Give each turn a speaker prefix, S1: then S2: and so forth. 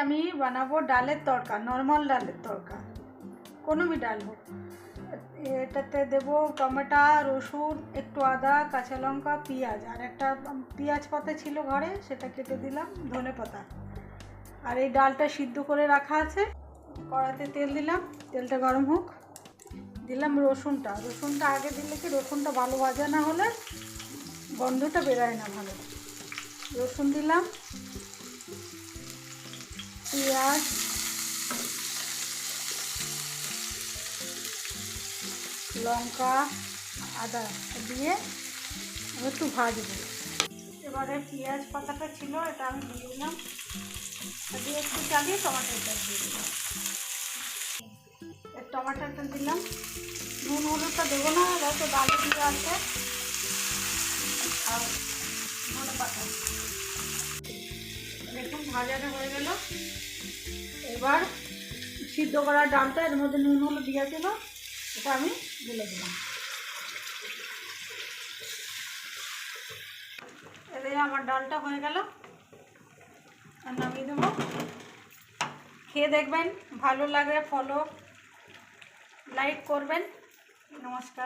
S1: আমি বানাবো ডালের তড়কা, নর্মাল ডালের তড়কা, কোনো भी ডাল হোক। এটাতে দেবো টমেটো, রসুন, একটু আদা, কাঁচা লঙ্কা, পেঁয়াজ, আর একটা পেঁয়াজ পাতা ছিল ঘরে, সেটা কেটে দিলাম, ধনে পাতা। আর এই ডালটা সিদ্ধ করে রাখা আছে। কড়াতে তেল দিলাম, তেলটা গরম হোক, দিলাম রসুনটা। রসুনটা আগে দিলে কি রসুনটা ভালো ভাজা না হলে গন্ধটা বেরোয় না ভালো। রসুন দিলাম, পেঁয়াজ, লঙ্কা, আদা দিয়ে একটু ভাজবো। এবারে পেঁয়াজ পাতাটা ছিল, এটা আমি দিয়ে দিলাম, দিয়ে একটু চালিয়ে টমাটোটা দিয়ে দিলাম। টমাটোটা দিলাম, নুন হলুদটা দেবো না, হয়তো ডালে দিয়ে আছে। আর ধনে পাতা দেখুন ভাজাটা হয়ে গেল। এবার সিদ্ধ করা ডালটা এর মধ্যে নুন হলুদ দিয়েছিল, এটা আমি ঢেলে দিলাম। এতে আমার ডালটা হয়ে গেল, আর নামিয়ে দেবো। খেয়ে দেখবেন, ভালো লাগলে ফলো লাইক করবেন। নমস্কার।